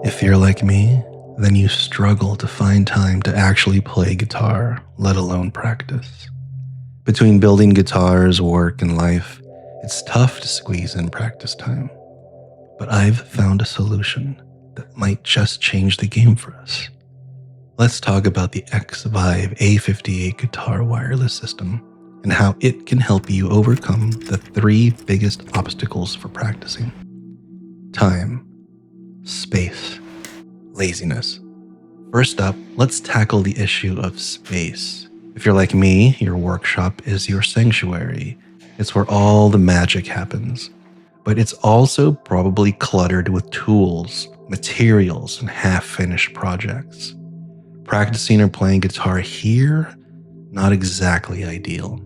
If you're like me, then you struggle to find time to actually play guitar, let alone practice. Between building guitars, work, and life, it's tough to squeeze in practice time. But I've found a solution that might just change the game for us. Let's talk about the Xvive A58 guitar wireless system and how it can help you overcome the three biggest obstacles for practicing: time, space, laziness. First up, let's tackle the issue of space. If you're like me, your workshop is your sanctuary. It's where all the magic happens. But it's also probably cluttered with tools, materials, and half-finished projects. Practicing or playing guitar here, not exactly ideal.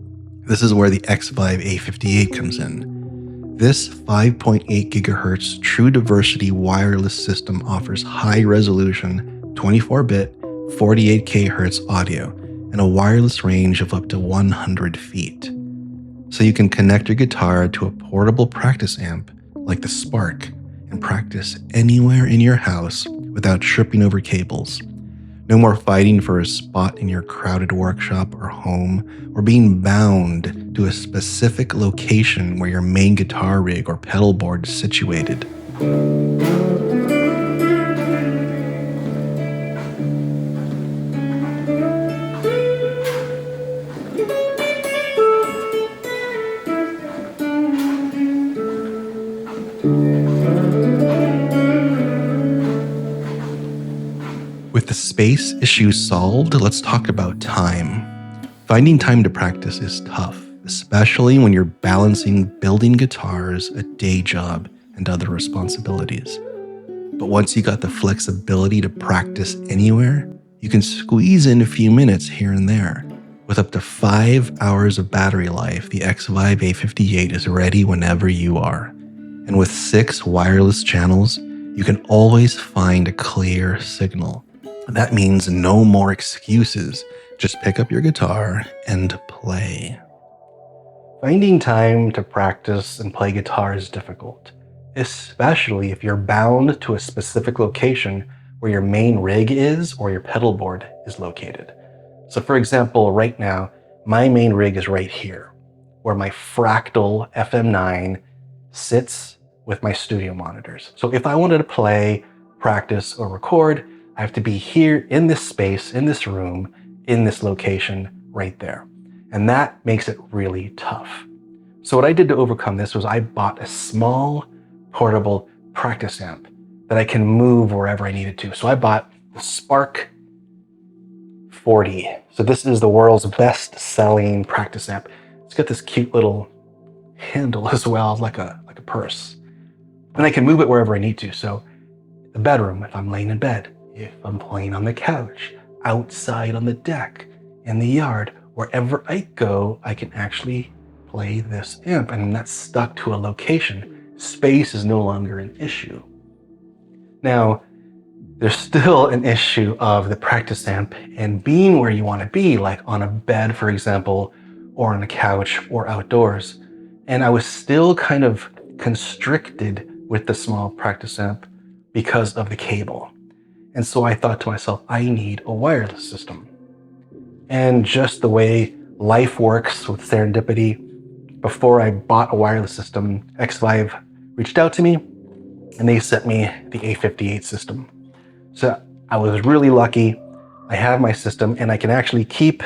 This is where the Xvive A58 comes in. This 5.8 GHz true diversity wireless system offers high-resolution 24-bit 48 kHz audio and a wireless range of up to 100 feet. So you can connect your guitar to a portable practice amp like the Spark and practice anywhere in your house without tripping over cables. No more fighting for a spot in your crowded workshop or home, or being bound to a specific location where your main guitar rig or pedal board is situated. With the space issue solved, let's talk about time. Finding time to practice is tough, especially when you're balancing building guitars, a day job, and other responsibilities. But once you got the flexibility to practice anywhere, you can squeeze in a few minutes here and there. With up to 5 hours of battery life, the Xvive A58 is ready whenever you are. And with 6 wireless channels, you can always find a clear signal. That means no more excuses. Just pick up your guitar and play. Finding time to practice and play guitar is difficult, especially if you're bound to a specific location where your main rig is or your pedal board is located. So for example, right now, my main rig is right here, where my fractal FM9 sits with my studio monitors. So if I wanted to play, practice, or record, I have to be here in this space, in this room, in this location right there. And that makes it really tough. So what I did to overcome this was I bought a small portable practice amp that I can move wherever I needed to. So I bought the Spark 40. So this is the world's best selling practice amp. It's got this cute little handle as well, like a purse. And I can move it wherever I need to. So the bedroom, if I'm laying in bed, if I'm playing on the couch, outside on the deck, in the yard, wherever I go, I can actually play this amp, and I'm not stuck to a location. Space is no longer an issue. Now, there's still an issue of the practice amp and being where you want to be, like on a bed, for example, or on a couch or outdoors. And I was still kind of constricted with the small practice amp because of the cable. And so I thought to myself, I need a wireless system. And just the way life works with serendipity, before I bought a wireless system, Xvive reached out to me and they sent me the A58 system. So I was really lucky. I have my system and I can actually keep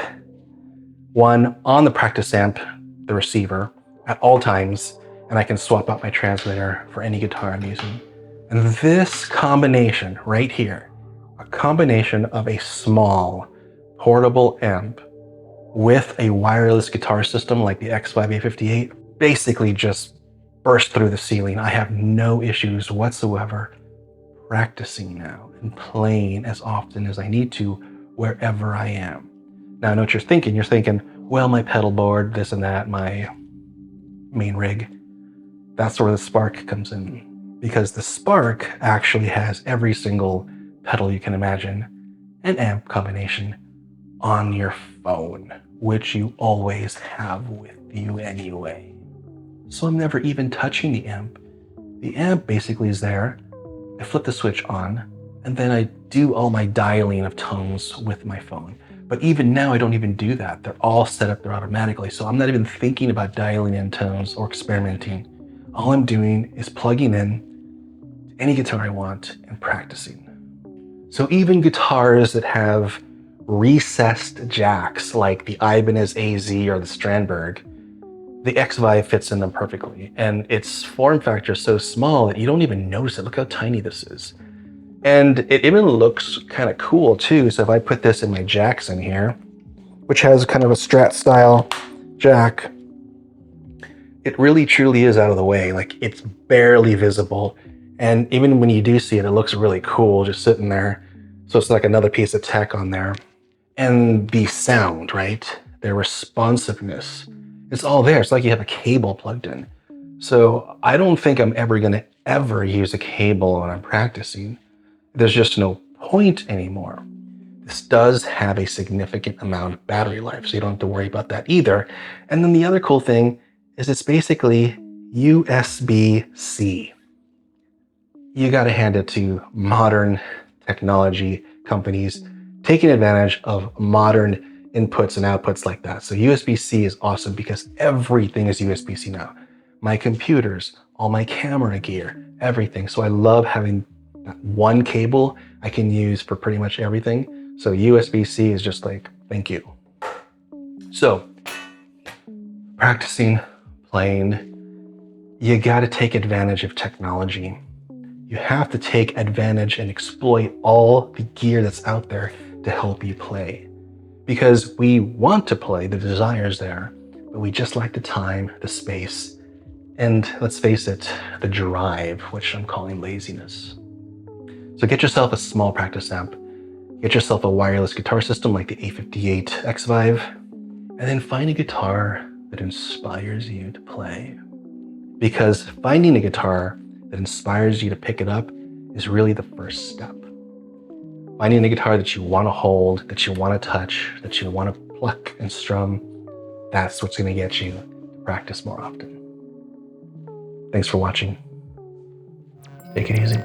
one on the practice amp, the receiver, at all times, and I can swap out my transmitter for any guitar I'm using. And this combination right here, a combination of a small portable amp with a wireless guitar system like the Xvive A58, basically just burst through the ceiling. I have no issues whatsoever practicing now and playing as often as I need to wherever I am. Now I know what you're thinking. You're thinking, well, my pedal board, this and that, my main rig. That's where the Spark comes in. Because the Spark actually has every single pedal you can imagine, and amp combination on your phone, which you always have with you anyway. So I'm never even touching the amp. The amp basically is there. I flip the switch on, And then I do all my dialing of tones with my phone. But even now, I don't even do that. They're all set up there automatically. So I'm not even thinking about dialing in tones or experimenting. All I'm doing is plugging in any guitar I want and practicing. So even guitars that have recessed jacks like the Ibanez AZ or the Strandberg, the Xvive fits in them perfectly. And its form factor is so small that you don't even notice it. Look how tiny this is. And it even looks kind of cool too. So if I put this in my jacks in here, which has kind of a Strat style jack, it really truly is out of the way. Like it's barely visible. And even when you do see it, it looks really cool just sitting there. So it's like another piece of tech on there. And the sound, right? Their responsiveness, it's all there. It's like you have a cable plugged in. So I don't think I'm ever gonna use a cable when I'm practicing. There's just no point anymore. This does have a significant amount of battery life, so you don't have to worry about that either. And then the other cool thing is it's basically USB-C. You gotta hand it to modern technology companies taking advantage of modern inputs and outputs like that. So USB-C is awesome because everything is USB-C now. My computers, all my camera gear, everything. So I love having that one cable I can use for pretty much everything. So USB-C is just like, thank you. So practicing, playing, you gotta take advantage of technology. You have to take advantage and exploit all the gear that's out there to help you play. Because we want to play, the desire is there, but we just lack the time, the space, and let's face it, the drive, which I'm calling laziness. So get yourself a small practice amp, get yourself a wireless guitar system like the A58 Xvive, and then find a guitar that inspires you to play. Because finding a guitar that inspires you to pick it up is really the first step. Finding a guitar that you want to hold, that you want to touch, that you want to pluck and strum, that's what's going to get you to practice more often. Thanks for watching. Take it easy.